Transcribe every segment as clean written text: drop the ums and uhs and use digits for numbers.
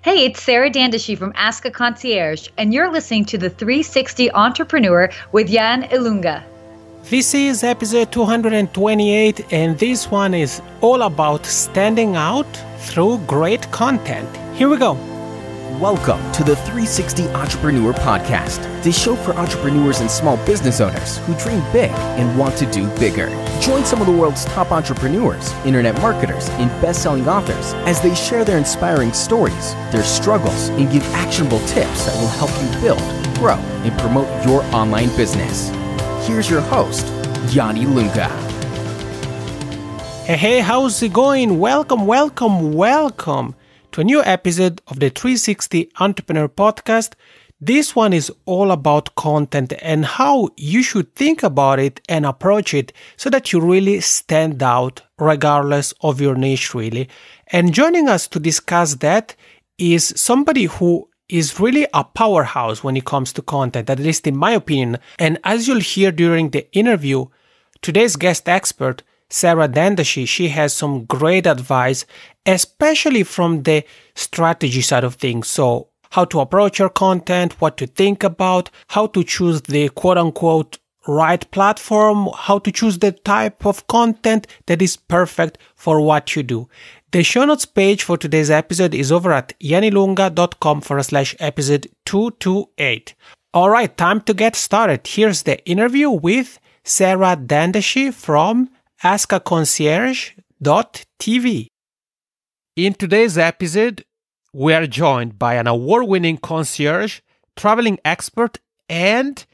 Hey, it's Sarah Dandashy from Ask a Concierge, and you're listening to the 360 Entrepreneur with Jan Ilunga. This is episode 228, and this one is all about standing out through great content. Here we go. Welcome to the 360 Entrepreneur Podcast, the show for entrepreneurs and small business owners who dream big and want to do bigger. Join some of the world's top entrepreneurs, internet marketers, and best-selling authors as they share their inspiring stories, their struggles, and give actionable tips that will help you build, grow, and promote your online business. Here's your host, Yanni Lunga. Hey, how's it going? Welcome to a new episode of the 360 Entrepreneur Podcast. This one is all about content and how you should think about it and approach it so that you really stand out regardless of your niche, really. And joining us to discuss that is somebody who is really a powerhouse when it comes to content, at least in my opinion. And as you'll hear during the interview, today's guest expert, Sarah Dandashy, she has some great advice, especially from the strategy side of things. So how to approach your content, what to think about, how to choose the quote-unquote right platform, how to choose the type of content that is perfect for what you do. The show notes page for today's episode is over at yanilunga.com/episode 228. All right, time to get started. Here's the interview with Sarah Dandashy from askaconcierge.tv. In today's episode, we are joined by an award-winning concierge, traveling expert, and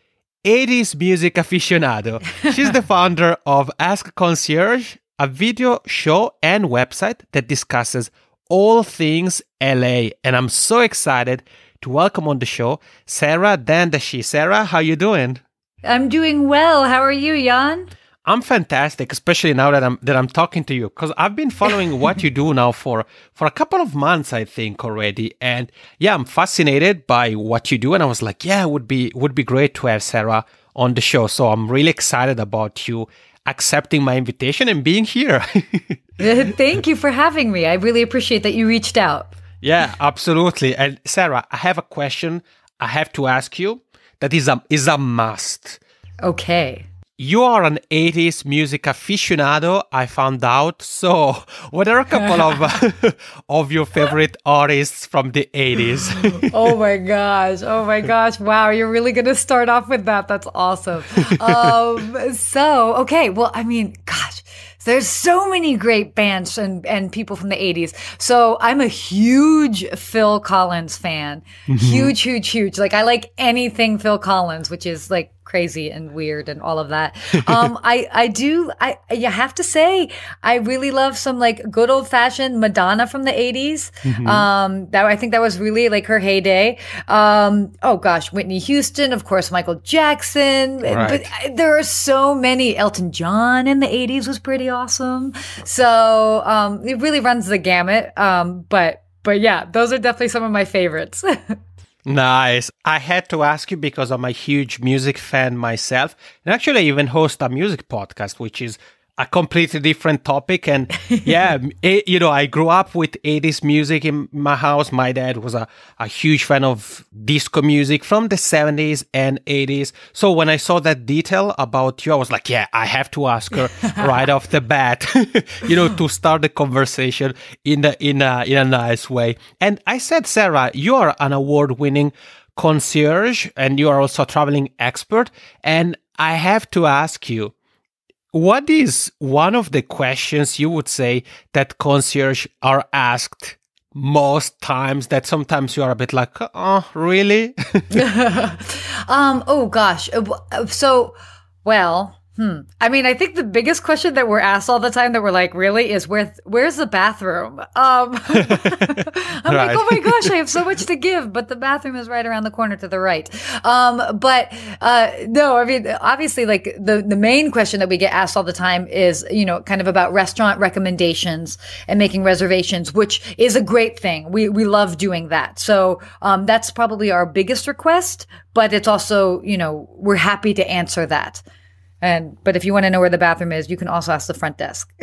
80s music aficionado. She's the founder of Ask a Concierge, a video show and website that discusses all things LA. And I'm so excited to welcome on the show Sarah Dandashy. Sarah, how you doing? I'm doing well. How are you, Jan? I'm fantastic, especially now that I'm talking to you, because I've been following what you do now for a couple of months, I think already, and yeah, I'm fascinated by what you do, and I was like, yeah, it would be great to have Sarah on the show. So I'm really excited about you accepting my invitation and being here. Thank you for having me. I really appreciate that you reached out. Yeah, absolutely. And Sarah, I have a question I have to ask you that is a must. Okay. You are an 80s music aficionado, I found out. So, what are a couple of your favorite artists from the 80s? Oh my gosh. Wow, you're really going to start off with that. That's awesome. Okay. Well, I mean, gosh, there's so many great bands and people from the 80s. So I'm a huge Phil Collins fan. Mm-hmm. Huge. Like, I like anything Phil Collins, which is like crazy and weird and all of that. You have to say, I really love some like good old fashioned Madonna from the 80s. Mm-hmm. I think that was really like her heyday. Whitney Houston, of course, Michael Jackson. Right. But there are so many. Elton John in the 80s was pretty awesome. So, it really runs the gamut. But yeah, those are definitely some of my favorites. Nice. I had to ask you because I'm a huge music fan myself. And actually, I even host a music podcast, which is a completely different topic. And yeah, I grew up with 80s music in my house. My dad was a huge fan of disco music from the 70s and 80s. So when I saw that detail about you, I was like, yeah, I have to ask her right off the bat, to start the conversation in a nice way. And I said, Sarah, you are an award-winning concierge and you are also a traveling expert. And I have to ask you, what is one of the questions you would say that concierge are asked most times that sometimes you are a bit like, oh, really? Oh, gosh. So, well, I mean, I think the biggest question that we're asked all the time that we're like, really, is where's the bathroom? I'm right. Like, oh my gosh, I have so much to give, but the bathroom is right around the corner to the right. No, I mean, obviously, like the main question that we get asked all the time is, kind of about restaurant recommendations and making reservations, which is a great thing. We love doing that. So, that's probably our biggest request, but it's also, we're happy to answer that. But if you want to know where the bathroom is, you can also ask the front desk.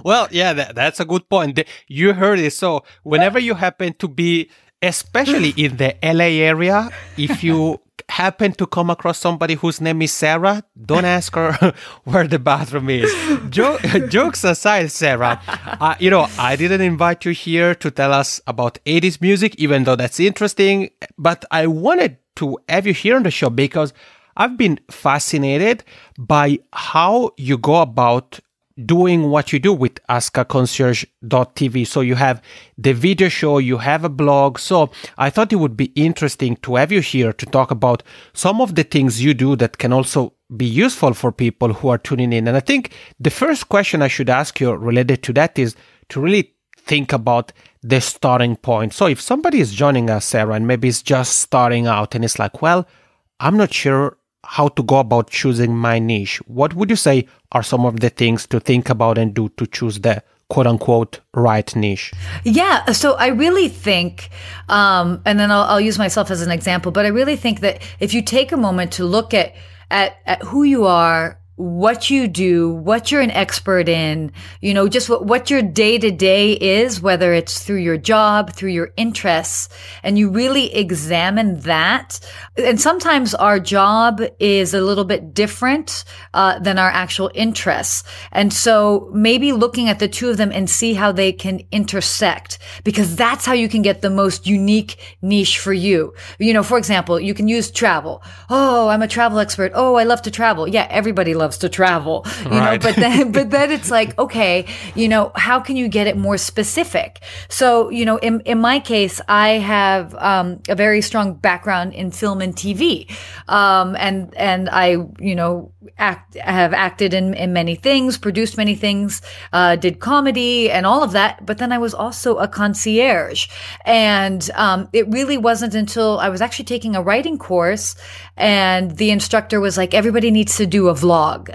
Well, yeah, that's a good point. You heard it. So whenever you happen to be, especially in the LA area, if you happen to come across somebody whose name is Sarah, don't ask her where the bathroom is. Jokes aside, Sarah, I didn't invite you here to tell us about 80s music, even though that's interesting, but I wanted to have you here on the show because I've been fascinated by how you go about doing what you do with AskAConcierge.tv. So you have the video show, you have a blog. So I thought it would be interesting to have you here to talk about some of the things you do that can also be useful for people who are tuning in. And I think the first question I should ask you related to that is to really think about the starting point. So if somebody is joining us, Sarah, and maybe is just starting out and it's like, well, I'm not sure how to go about choosing my niche, what would you say are some of the things to think about and do to choose the quote-unquote right niche? Yeah, so I really think, and then I'll use myself as an example, but I really think that if you take a moment to look at who you are, what you do, what you're an expert in, just what your day-to-day is, whether it's through your job, through your interests, and you really examine that. And sometimes our job is a little bit different than our actual interests. And so maybe looking at the two of them and see how they can intersect, because that's how you can get the most unique niche for you. For example, you can use travel. Oh, I'm a travel expert. Oh, I love to travel. Yeah, everybody loves to travel, right. but then it's like, okay, how can you get it more specific? So, in my case, I have, a very strong background in film and TV. And I, have acted in many things, produced many things, did comedy and all of that. But then I was also a concierge. And, it really wasn't until I was actually taking a writing course and the instructor was like, everybody needs to do a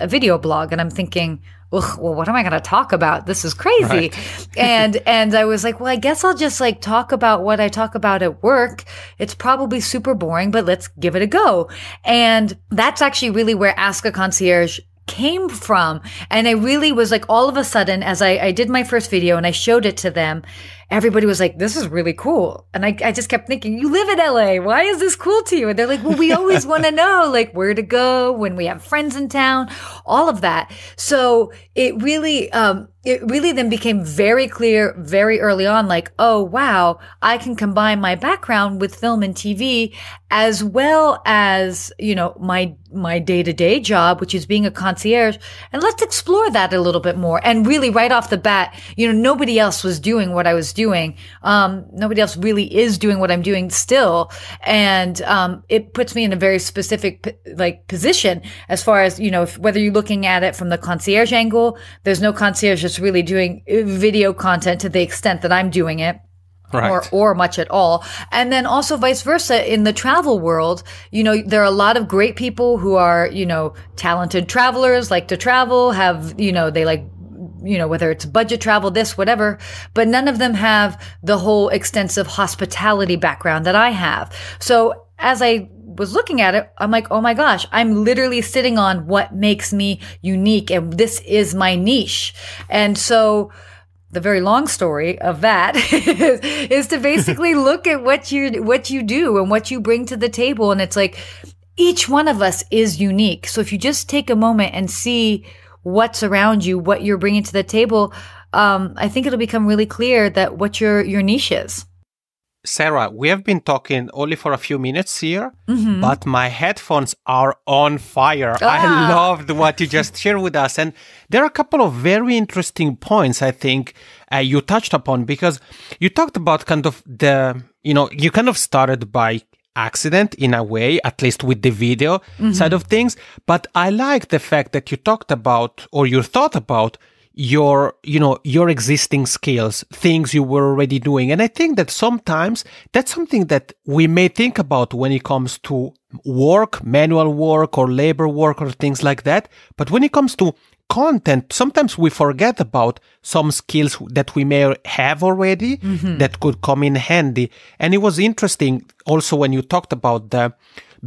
video blog. And I'm thinking, well, what am I going to talk about? This is crazy. Right. And I was like, well, I guess I'll just talk about what I talk about at work. It's probably super boring, but let's give it a go. And that's actually really where Ask a Concierge came from. And I really was like, all of a sudden, as I did my first video and I showed it to them, everybody was like, this is really cool. And I just kept thinking, you live in LA. Why is this cool to you? And they're like, well, we always want to know where to go when we have friends in town, all of that. So it really then became very clear very early on, oh, wow, I can combine my background with film and TV as well as, my day-to-day job, which is being a concierge. And let's explore that a little bit more. And really right off the bat, nobody else was doing what I was doing. Nobody else really is doing what I'm doing still. And, it puts me in a very specific, position as far as, whether you're looking at it from the concierge angle, there's no concierge that's really doing video content to the extent that I'm doing it. Right. Or much at all. And then also vice versa in the travel world, there are a lot of great people who are, talented travelers, like to travel, have, they like, whether it's budget travel, this, whatever, but none of them have the whole extensive hospitality background that I have. So as I was looking at it, I'm like, oh my gosh, I'm literally sitting on what makes me unique. And this is my niche. And so the very long story of that is to basically look at what you do and what you bring to the table. And it's like, each one of us is unique. So if you just take a moment and see what's around you, what you're bringing to the table, I think it'll become really clear that what your niche is. Sarah, we have been talking only for a few minutes here, but my headphones are on fire. I loved what you just shared with us. And there are a couple of very interesting points, I think, you touched upon, because you talked about you kind of started by accident in a way, at least with the video side of things. But I like the fact that you talked about, or you thought about, your existing skills, things you were already doing. And I think that sometimes that's something that we may think about when it comes to work, manual work or labor work or things like that. But when it comes to content, sometimes we forget about some skills that we may have already that could come in handy. And it was interesting also when you talked about the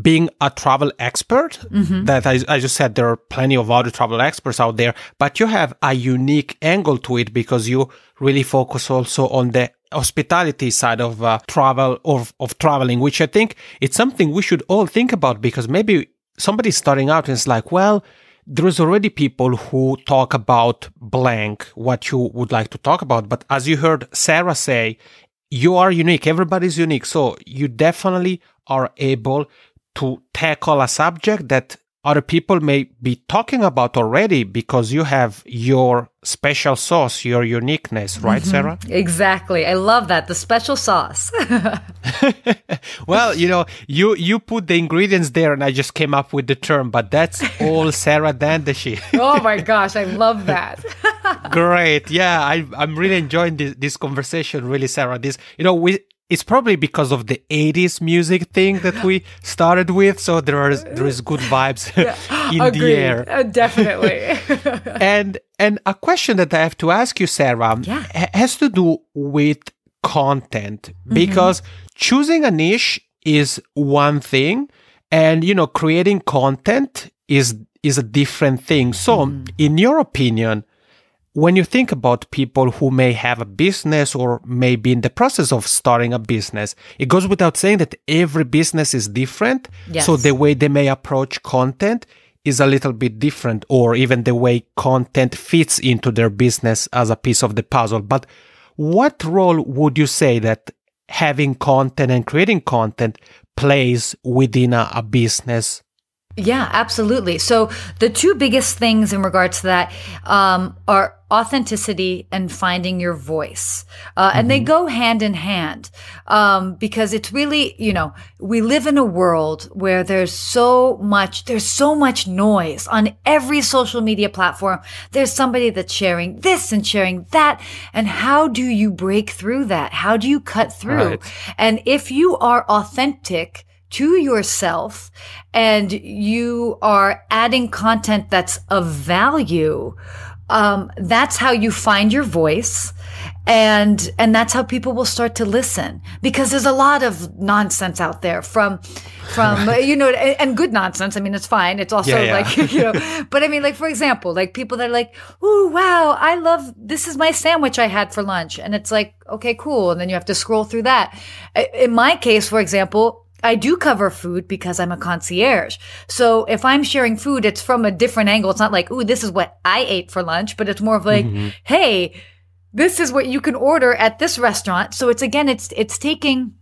being a travel expert, that I just said there are plenty of other travel experts out there, but you have a unique angle to it because you really focus also on the hospitality side of travel, of traveling, which I think it's something we should all think about, because maybe somebody's starting out and it's like, well, there's already people who talk about blank, what you would like to talk about. But as you heard Sarah say, you are unique. Everybody's unique. So you definitely are able to tackle a subject that other people may be talking about already because you have your special sauce, your uniqueness, right, Sarah? Exactly. I love that. The special sauce. Well, you put the ingredients there and I just came up with the term, but that's all Sarah Dandashy. Oh my gosh, I love that. Great. Yeah, I'm really enjoying this conversation, really, Sarah. It's probably because of the 80s music thing that we started with, so there is good vibes in the air. Definitely. And a question that I have to ask you, Sarah, has to do with content, because choosing a niche is one thing, and creating content is a different thing. So, in your opinion, when you think about people who may have a business or may be in the process of starting a business, it goes without saying that every business is different. Yes. So the way they may approach content is a little bit different, or even the way content fits into their business as a piece of the puzzle. But what role would you say that having content and creating content plays within a business? Yeah, absolutely. So the two biggest things in regards to that are authenticity and finding your voice. And they go hand in hand because it's really, we live in a world where there's so much noise on every social media platform. There's somebody that's sharing this and sharing that. And how do you break through that? How do you cut through? Right. And if you are authentic to yourself and you are adding content that's of value, that's how you find your voice. And that's how people will start to listen, because there's a lot of nonsense out there from, and good nonsense. I mean, it's fine. It's also but I mean, like, for example, like people that are like, "Ooh, wow, this is my sandwich I had for lunch." And it's like, okay, cool. And then you have to scroll through that. In my case, for example, I do cover food because I'm a concierge. So if I'm sharing food, it's from a different angle. It's not like, ooh, this is what I ate for lunch, but it's more of like, hey, this is what you can order at this restaurant. So it's taking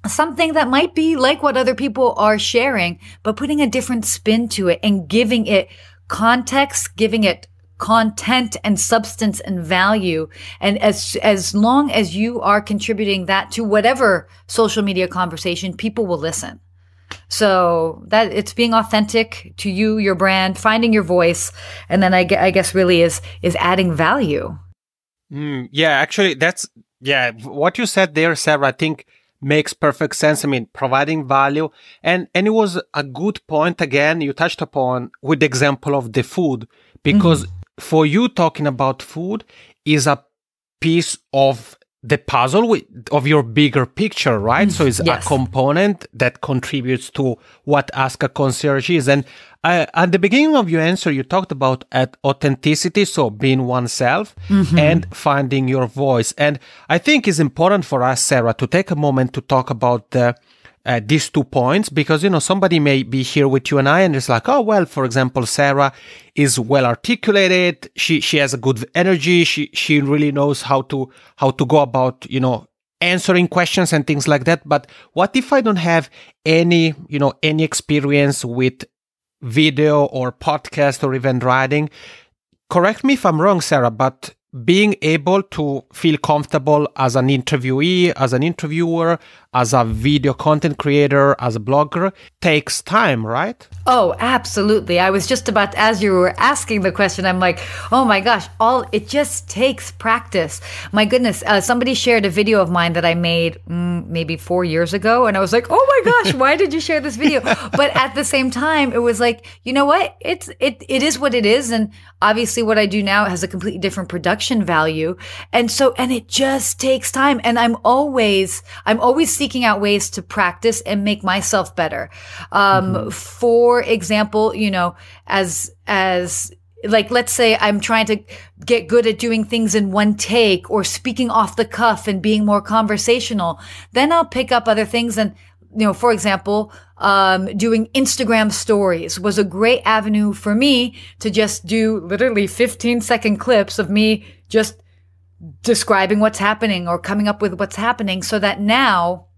something that might be like what other people are sharing, but putting a different spin to it and giving it context, giving it content and substance and value. And as long as you are contributing that to whatever social media conversation, people will listen. So that it's being authentic to you, your brand, finding your voice, and then I guess really is adding value. Actually, what you said there, Sarah, I think makes perfect sense. I mean, providing value, and it was a good point again you touched upon with the example of the food, because for you, talking about food is a piece of the puzzle of your bigger picture, right? So it's a component that contributes to what Ask a Concierge is. And at the beginning of your answer, you talked about authenticity, so being oneself and finding your voice. And I think it's important for us, Sarah, to take a moment to talk about these 2 points, because, somebody may be here with you and I, and it's like, oh, well, for example, Sarah is well articulated. She has a good energy. She really knows how to go about, answering questions and things like that. But what if I don't have any experience with video or podcast or even writing? Correct me if I'm wrong, Sarah, but being able to feel comfortable as an interviewee, as an interviewer, as a video content creator, as a blogger takes time, right? Oh, absolutely. I was just about, as you were asking the question, I'm like, oh my gosh, it just takes practice. My goodness, somebody shared a video of mine that I made maybe 4 years ago. And I was like, oh my gosh, why did you share this video? But at the same time, it was like, you know what? It is what it is. And obviously what I do now has a completely different production value. And it just takes time. And I'm always seeking out ways to practice and make myself better. For example, as like, let's say I'm trying to get good at doing things in one take or speaking off the cuff and being more conversational, then I'll pick up other things. And, for example, doing Instagram stories was a great avenue for me to just do literally 15-second clips of me just describing what's happening or coming up with what's happening, so that now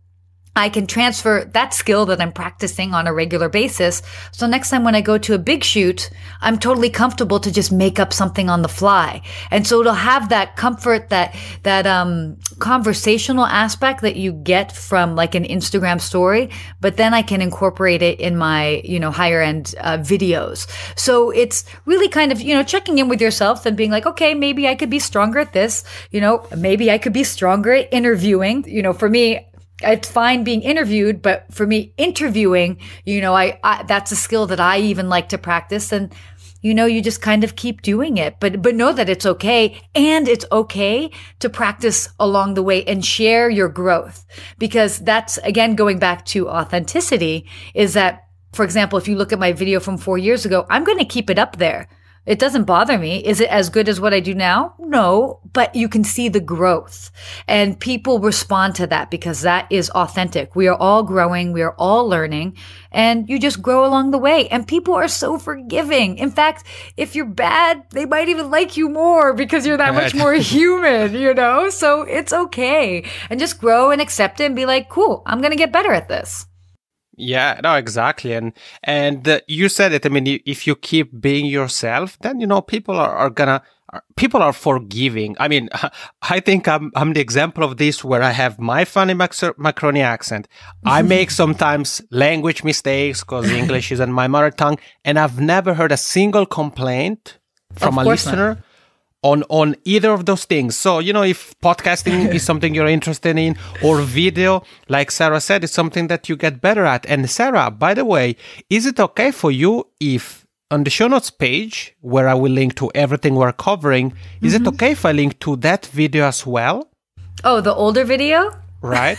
I can transfer that skill that I'm practicing on a regular basis. So next time when I go to a big shoot, I'm totally comfortable to just make up something on the fly. And so it'll have that comfort, that conversational aspect that you get from like an Instagram story, but then I can incorporate it in my, higher end videos. So it's really kind of, checking in with yourself and being like, okay, maybe I could be stronger at this, maybe I could be stronger at interviewing. For me, it's fine being interviewed, but for me, interviewing, I that's a skill that I even like to practice. And, you just kind of keep doing it, but know that it's okay. And it's okay to practice along the way and share your growth, because that's, again, going back to authenticity, is that, for example, if you look at my video from 4 years ago, I'm going to keep it up there. It doesn't bother me. Is it as good as what I do now? No, but you can see the growth, and people respond to that because that is authentic. We are all growing. We are all learning, and you just grow along the way, and people are so forgiving. In fact, if you're bad, they might even like you more because you're that much more human, so it's okay, and just grow and accept it and be like, cool, I'm going to get better at this. Yeah, no, exactly. And you said it. I mean, if you keep being yourself, then, people people are forgiving. I mean, I think I'm the example of this, where I have my funny Macroni accent. I make sometimes language mistakes because English isn't my mother tongue. And I've never heard a single complaint from a listener on either of those things. So, if podcasting is something you're interested in, or video, like Sarah said, is something that you get better at. And Sarah, by the way, is it okay for you if on the show notes page, where I will link to everything we're covering, is it okay if I link to that video as well? Oh, the older video? Right?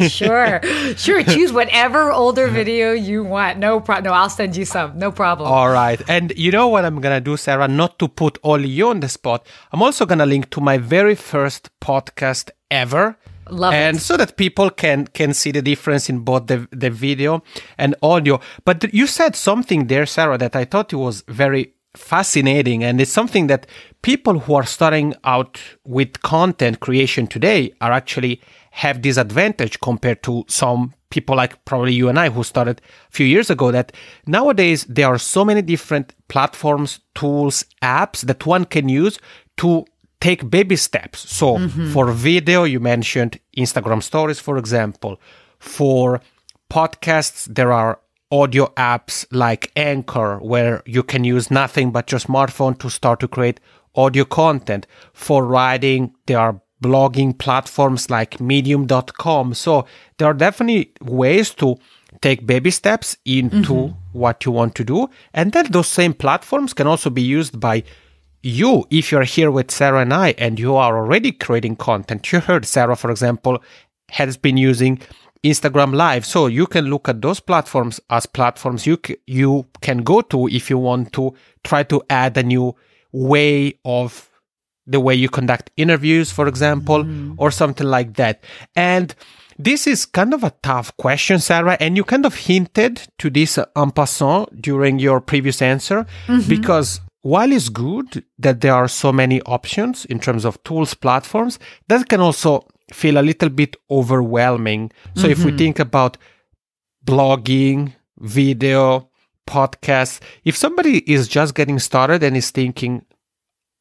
Sure. Choose whatever older video you want. No problem. No, I'll send you some. No problem. All right. And you know what I'm going to do, Sarah? Not to put only you on the spot. I'm also going to link to my very first podcast ever. Love it. And so that people can see the difference in both the video and audio. But you said something there, Sarah, that I thought it was very fascinating. And it's something that people who are starting out with content creation today are actually have this advantage compared to some people like probably you and I who started a few years ago, that nowadays there are so many different platforms, tools, apps that one can use to take baby steps. So for video, you mentioned Instagram stories, for example. For podcasts, there are audio apps like Anchor, where you can use nothing but your smartphone to start to create audio content. For writing, there are blogging platforms like medium.com. So there are definitely ways to take baby steps into what you want to do. And then those same platforms can also be used by you if you're here with Sarah and I, and you are already creating content. You heard Sarah, for example, has been using Instagram Live. So you can look at those platforms as platforms you can go to if you want to try to add a new way of the way you conduct interviews, for example, or something like that. And this is kind of a tough question, Sarah, and you kind of hinted to this en passant during your previous answer, because while it's good that there are so many options in terms of tools, platforms, that can also feel a little bit overwhelming. So if we think about blogging, video, podcasts, if somebody is just getting started and is thinking,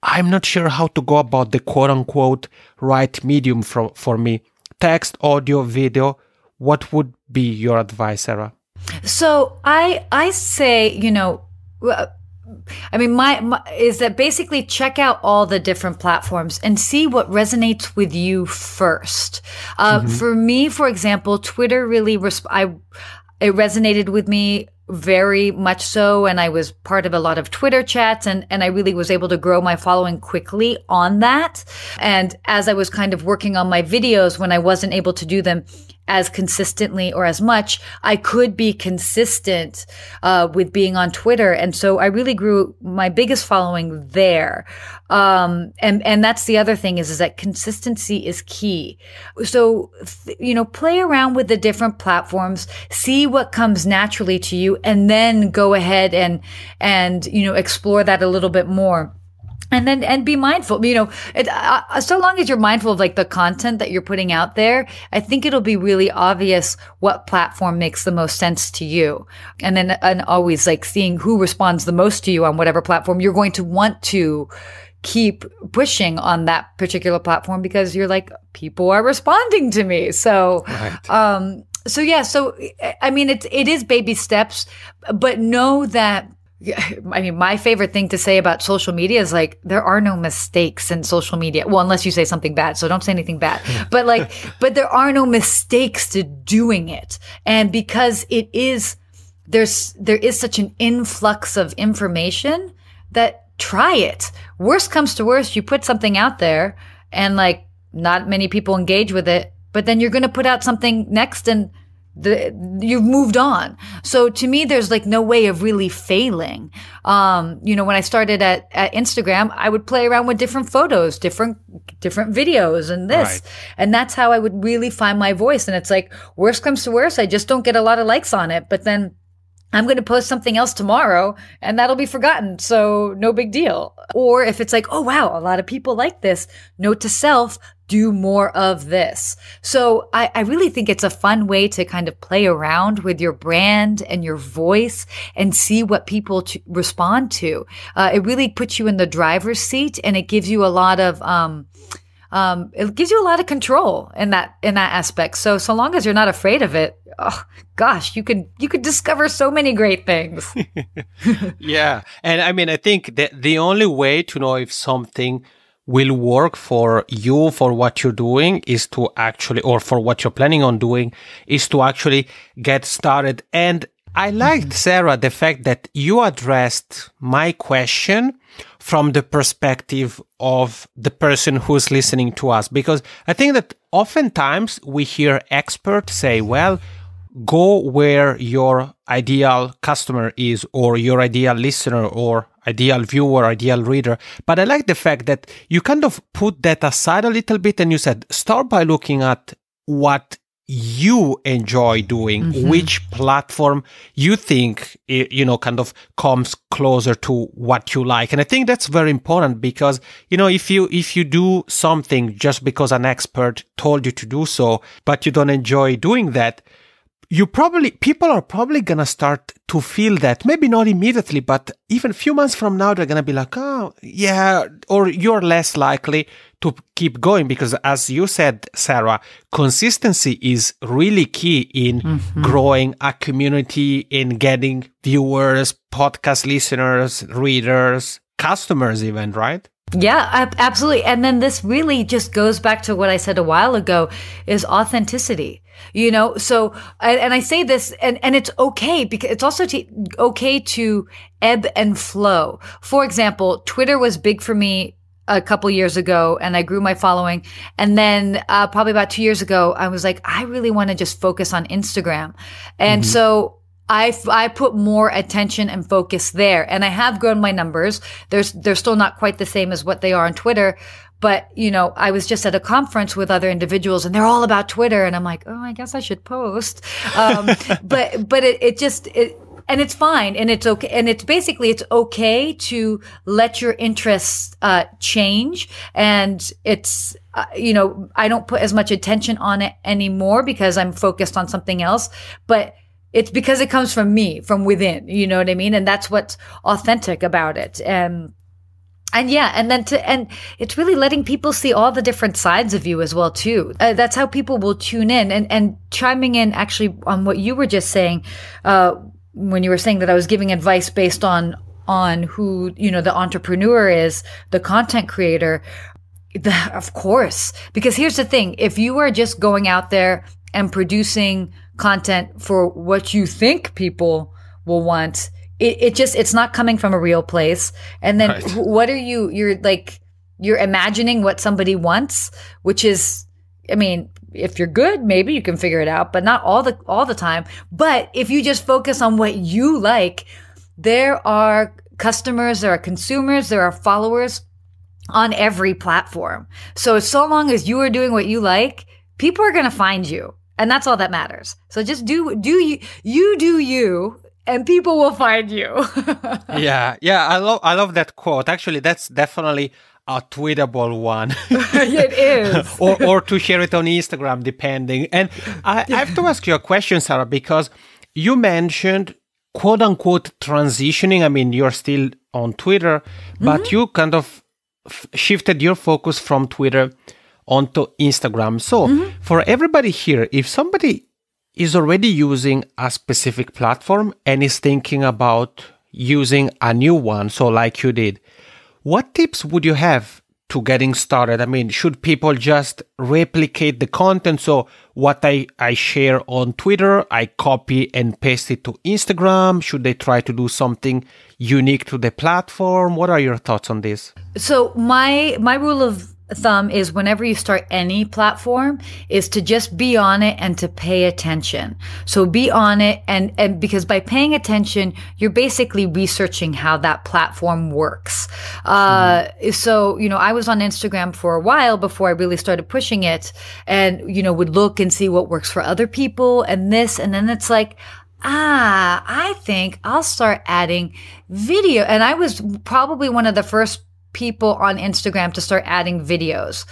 I'm not sure how to go about the quote-unquote right medium for me, text, audio, video, what would be your advice, Sarah? So I say, I mean, my is that basically check out all the different platforms and see what resonates with you first. For me, for example, Twitter really, it resonated with me very much so. And I was part of a lot of Twitter chats and I really was able to grow my following quickly on that. And as I was kind of working on my videos, when I wasn't able to do them as consistently or as much, I could be consistent with being on Twitter. And so I really grew my biggest following there. And that's the other thing is that consistency is key. So, play around with the different platforms, see what comes naturally to you, and then go ahead and explore that a little bit more. And be mindful, so long as you're mindful of like the content that you're putting out there, I think it'll be really obvious what platform makes the most sense to you. And always like seeing who responds the most to you on whatever platform you're going to want to keep pushing on that particular platform because you're like, people are responding to me. So, right. So I mean, it is baby steps, but know that, I mean, my favorite thing to say about social media is like, there are no mistakes in social media. Well, unless you say something bad. So don't say anything bad, but there are no mistakes to doing it. And because there is such an influx of information that try it. Worst comes to worst, you put something out there and like not many people engage with it, but then you're going to put out something next and you've moved on. So to me, there's like no way of really failing. When I started at Instagram, I would play around with different photos, different videos and this. Right. And that's how I would really find my voice. And it's like, worst comes to worst, I just don't get a lot of likes on it. But then I'm going to post something else tomorrow and that'll be forgotten. So no big deal. Or if it's like, oh, wow, a lot of people like this, note to self, do more of this. So I really think it's a fun way to kind of play around with your brand and your voice and see what people respond to. It really puts you in the driver's seat and it gives you a lot of, control in that aspect. So long as you're not afraid of it, oh gosh, you could discover so many great things. Yeah. And I mean, I think that the only way to know if something will work for you, for what you're doing, is to actually, or for what you're planning on doing, is to actually get started. And I liked, Sarah, the fact that you addressed my question from the perspective of the person who's listening to us, because I think that oftentimes we hear experts say, well, go where your ideal customer is, or your ideal listener, or ideal viewer, ideal reader. But I like the fact that you kind of put that aside a little bit and you said, start by looking at what you enjoy doing, which platform you think, kind of comes closer to what you like. And I think that's very important because, if you do something just because an expert told you to do so, but you don't enjoy doing that, people are probably going to start to feel that, maybe not immediately, but even a few months from now, they're going to be like, oh, yeah, or you're less likely to keep going because, as you said, Sarah, consistency is really key in growing a community, in getting viewers, podcast listeners, readers, customers even, right? Yeah, absolutely. And then this really just goes back to what I said a while ago is authenticity. So, and I say this and it's okay because it's also okay to ebb and flow. For example, Twitter was big for me a couple years ago and I grew my following. And then, probably about 2 years ago, I was like, I really want to just focus on Instagram. And so I put more attention and focus there, and I have grown my numbers. They're still not quite the same as what they are on Twitter, but I was just at a conference with other individuals, and they're all about Twitter, and I'm like, oh, I guess I should post. But and it's fine, and it's okay, and it's okay to let your interests change, and it's I don't put as much attention on it anymore because I'm focused on something else, but it's because it comes from me, from within, you know what I mean? And that's what's authentic about it. And And and it's really letting people see all the different sides of you as well too. That's how people will tune in. And chiming in actually on what you were just saying, when you were saying that I was giving advice based on who, the entrepreneur is, the content creator. Of course, because here's the thing: if you are just going out there and producing content for what you think people will want, it's not coming from a real place. And then what are you're imagining what somebody wants, which is, I mean, if you're good, maybe you can figure it out, but not all the time. But if you just focus on what you like, there are customers, there are consumers, there are followers on every platform. So long as you are doing what you like, people are going to find you. And that's all that matters. So just do you, and people will find you. Yeah. I love that quote. Actually, that's definitely a tweetable one. It is. or to share it on Instagram, depending. And I have to ask you a question, Sarah, because you mentioned quote unquote transitioning. I mean, you're still on Twitter, but you kind of shifted your focus from Twitter onto Instagram. So for everybody here, if somebody is already using a specific platform and is thinking about using a new one, so like you did, what tips would you have to getting started? I mean, should people just replicate the content? So what I share on Twitter, I copy and paste it to Instagram? Should they try to do something unique to the platform? What are your thoughts on this? So my rule of thumb is whenever you start any platform is to just be on it and to pay attention. So be on it and because by paying attention, you're basically researching how that platform works. So, I was on Instagram for a while before I really started pushing it and, would look and see what works for other people and this, and then it's like, I think I'll start adding video. And I was probably one of the first people on Instagram to start adding videos.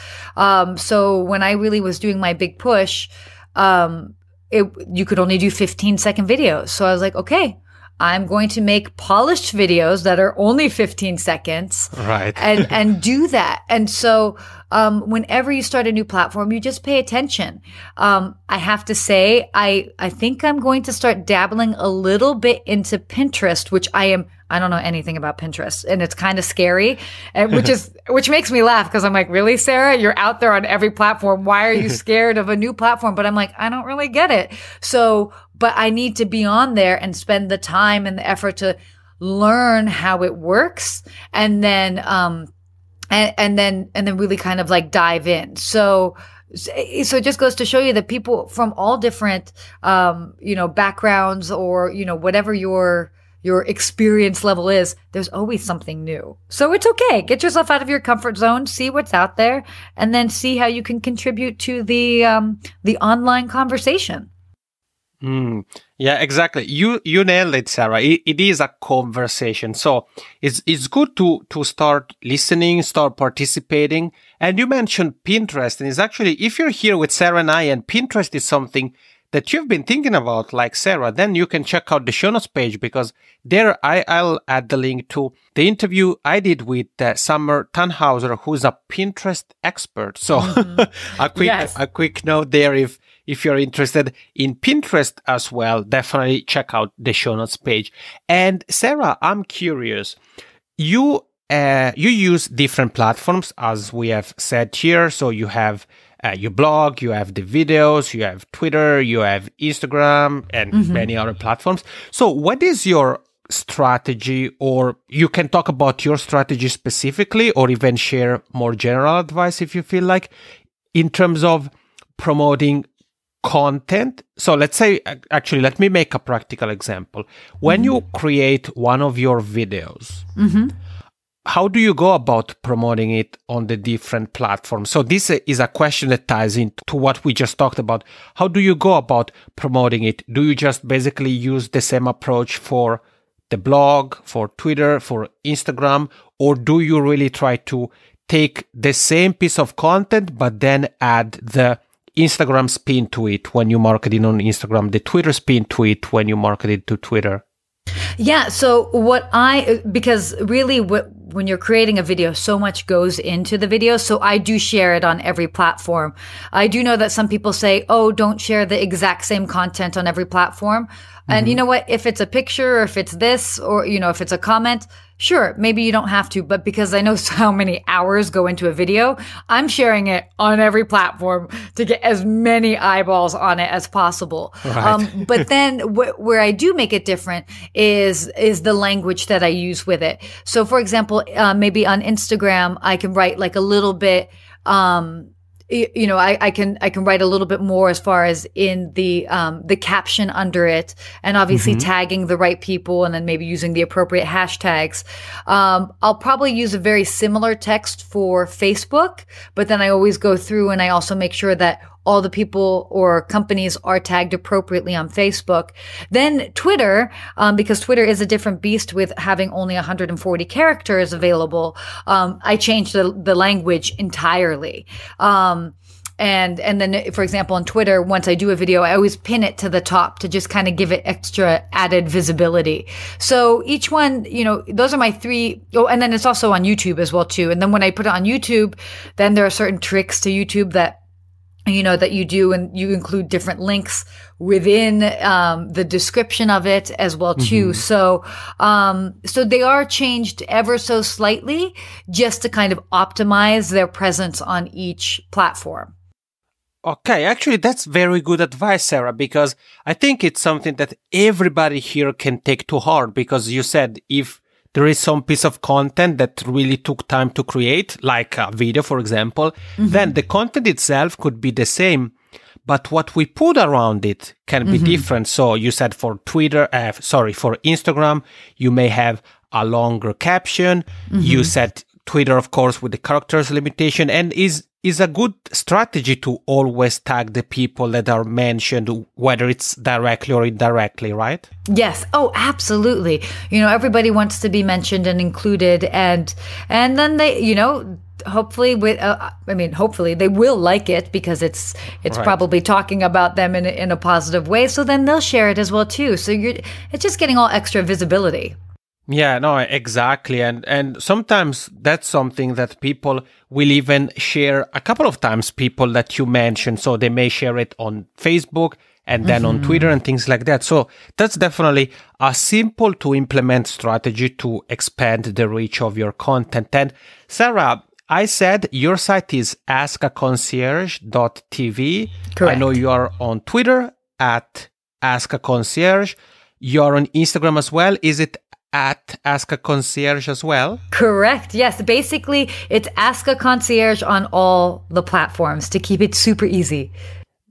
So when I really was doing my big push, you could only do 15-second videos. So I was like, okay, I'm going to make polished videos that are only 15 seconds. Right. and do that. And so, whenever you start a new platform, you just pay attention. I have to say, I think I'm going to start dabbling a little bit into Pinterest, which I don't know anything about Pinterest, and it's kind of scary, which makes me laugh because I'm like, really, Sarah, you're out there on every platform. Why are you scared of a new platform? But I'm like, I don't really get it. So, but I need to be on there and spend the time and the effort to learn how it works, and then, and then really kind of like dive in. So it just goes to show you that people from all different, backgrounds or, whatever your experience level is, there's always something new. So it's okay. Get yourself out of your comfort zone, see what's out there, and then see how you can contribute to the online conversation. Yeah, exactly. You nailed it, Sarah. It is a conversation. So it's good to start listening, start participating. And you mentioned Pinterest, and it's actually, if you're here with Sarah and I, and Pinterest is something that you've been thinking about, like Sarah, then you can check out the show notes page, because there I'll add the link to the interview I did with Summer Tannhauser, who's a Pinterest expert. So a quick note there, if you're interested in Pinterest as well, definitely check out the show notes page. And Sarah, I'm curious, you use different platforms, as we have said here. So you have your blog, you have the videos, you have Twitter, you have Instagram, and many other platforms. So what is your strategy, or you can talk about your strategy specifically, or even share more general advice if you feel like, in terms of promoting content? So let's say, actually, let me make a practical example. When you create one of your videos, how do you go about promoting it on the different platforms? So this is a question that ties into what we just talked about. How do you go about promoting it? Do you just basically use the same approach for the blog, for Twitter, for Instagram, or do you really try to take the same piece of content but then add the Instagram spin to it when you market it on Instagram, the Twitter spin to it when you market it to Twitter? Yeah. So because really what when you're creating a video, so much goes into the video. So I do share it on every platform. I do know that some people say, oh, don't share the exact same content on every platform. And you know what? If it's a picture or if it's this or, if it's a comment, sure, maybe you don't have to. But because I know how many hours go into a video, I'm sharing it on every platform to get as many eyeballs on it as possible. Right. But then where I do make it different is the language that I use with it. So for example, maybe on Instagram, I can write like a little bit, I can write a little bit more as far as in the caption under it, and obviously tagging the right people, and then maybe using the appropriate hashtags. I'll probably use a very similar text for Facebook, but then I always go through and I also make sure that all the people or companies are tagged appropriately on Facebook. Then Twitter, because Twitter is a different beast with having only 140 characters available, I changed the language entirely. And then, for example, on Twitter, once I do a video, I always pin it to the top to just kind of give it extra added visibility. So each one, those are my three. Oh, and then it's also on YouTube as well, too. And then when I put it on YouTube, then there are certain tricks to YouTube that you do, and you include different links within the description of it as well too. So they are changed ever so slightly just to kind of optimize their presence on each platform. Okay, actually, that's very good advice, Sarah, because I think it's something that everybody here can take to heart, because you said if there is some piece of content that really took time to create, like a video, for example, then the content itself could be the same, but what we put around it can be different. So you said for for Instagram, you may have a longer caption. You said Twitter, of course, with the characters limitation, and is a good strategy to always tag the people that are mentioned, whether it's directly or indirectly, right? Yes. Oh, absolutely. Everybody wants to be mentioned and included, and then they, hopefully hopefully they will like it because it's right. Probably talking about them in a positive way. So then they'll share it as well too. So it's just getting all extra visibility. Yeah, no, exactly. And sometimes that's something that people will even share a couple of times, people that you mentioned. So they may share it on Facebook and then on Twitter and things like that. So that's definitely a simple to implement strategy to expand the reach of your content. And Sarah, I said your site is askaconcierge.tv. Correct. I know you are on Twitter at askaconcierge. You're on Instagram as well. Is it at Ask a Concierge as well? Correct. Yes. Basically, it's Ask a Concierge on all the platforms to keep it super easy.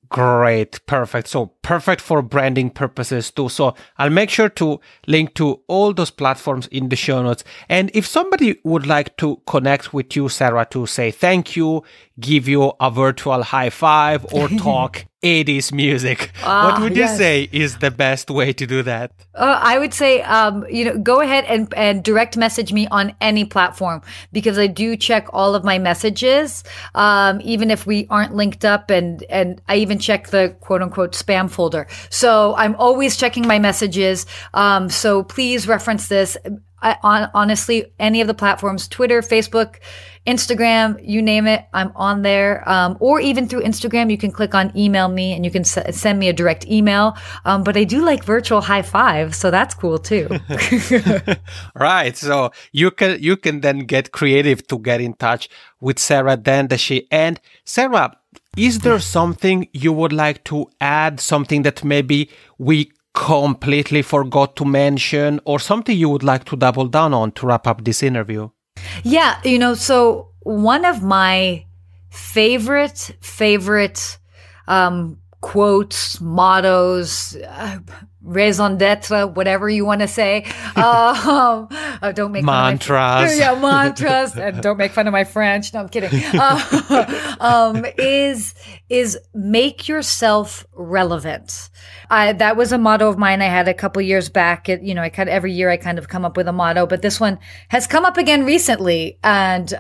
Great. Perfect. So perfect for branding purposes too. So I'll make sure to link to all those platforms in the show notes. And if somebody would like to connect with you, Sarah, to say thank you, give you a virtual high five, or talk 80s music, what would you say is the best way to do that? I would say, go ahead and direct message me on any platform, because I do check all of my messages, even if we aren't linked up, and I even check the quote unquote spam folder. So I'm always checking my messages. So please reference this. Honestly, any of the platforms, Twitter, Facebook, Instagram, you name it, I'm on there. Or even through Instagram, you can click on email me and you can send me a direct email. But I do like virtual high five, so that's cool too. Right. So you can then get creative to get in touch with Sarah Dandashy. And Sarah, is there something you would like to add, something that maybe we completely forgot to mention, or something you would like to double down on to wrap up this interview? Yeah, so one of my favorite quotes, mottos, raison d'etre, whatever you want to say. Don't make mantras. Mantras, and don't make fun of my French. No, I'm kidding. Is make yourself relevant. That was a motto of mine I had a couple years back. Every year I kind of come up with a motto, but this one has come up again recently, and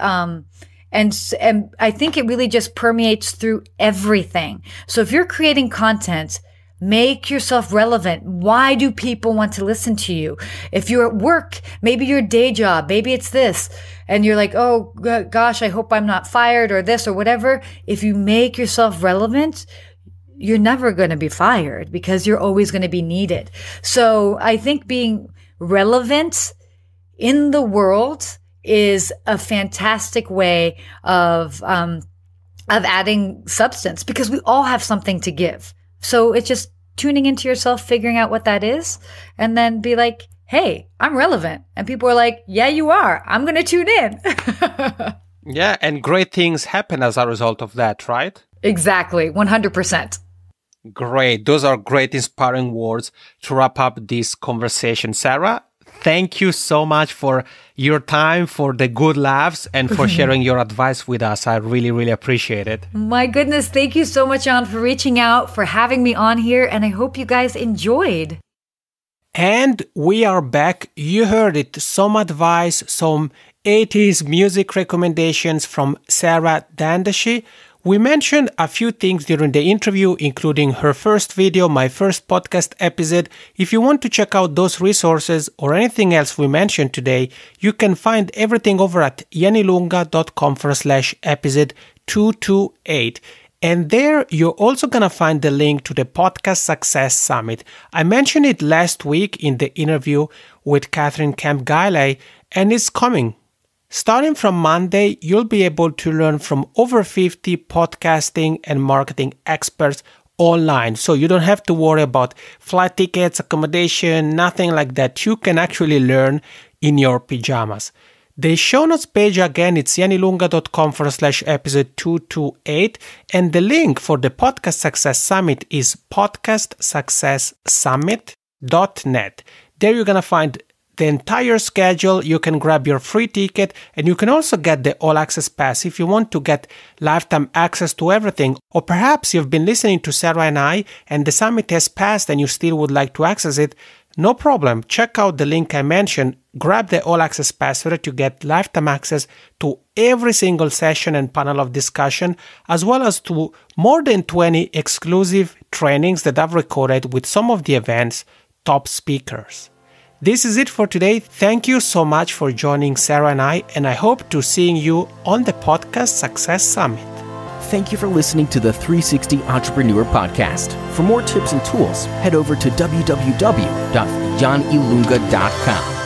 I think it really just permeates through everything. So if you're creating content, Make yourself relevant. Why do people want to listen to you? If you're at work, maybe your day job, maybe it's this, and you're like, oh gosh, I hope I'm not fired or this or whatever. If you make yourself relevant, you're never going to be fired because you're always going to be needed. So I think being relevant in the world is a fantastic way of adding substance because we all have something to give. So it's just tuning into yourself, figuring out what that is, and then be like, hey, I'm relevant. And people are like, yeah, you are. I'm going to tune in. Yeah, and great things happen as a result of that, right? Exactly, 100%. Great. Those are great, inspiring words to wrap up this conversation. Sarah, thank you so much for your time, for the good laughs, and for sharing your advice with us. I really, really appreciate it. My goodness. Thank you so much, John, for reaching out, for having me on here. And I hope you guys enjoyed. And we are back. You heard it. Some advice, some 80s music recommendations from Sarah Dandashy. We mentioned a few things during the interview, including her first video, my first podcast episode. If you want to check out those resources or anything else we mentioned today, you can find everything over at janilunga.com/episode 228. And there, you're also going to find the link to the Podcast Success Summit. I mentioned it last week in the interview with Catherine Kemp-Gailey, and it's coming. Starting from Monday, you'll be able to learn from over 50 podcasting and marketing experts online. So you don't have to worry about flight tickets, accommodation, nothing like that. You can actually learn in your pajamas. The show notes page again, it's janilunga.com/episode 228. And the link for the Podcast Success Summit is podcastsuccesssummit.net. There you're going to find the entire schedule. You can grab your free ticket, and you can also get the all access pass if you want to get lifetime access to everything. Or perhaps you've been listening to Sarah and I, and the summit has passed and you still would like to access it. No problem. Check out the link I mentioned. Grab the all access pass so that you get lifetime access to every single session and panel of discussion, as well as to more than 20 exclusive trainings that I've recorded with some of the event's top speakers. This is it for today. Thank you so much for joining Sarah and I hope to seeing you on the Podcast Success Summit. Thank you for listening to the 360 Entrepreneur Podcast. For more tips and tools, head over to www.janilunga.com.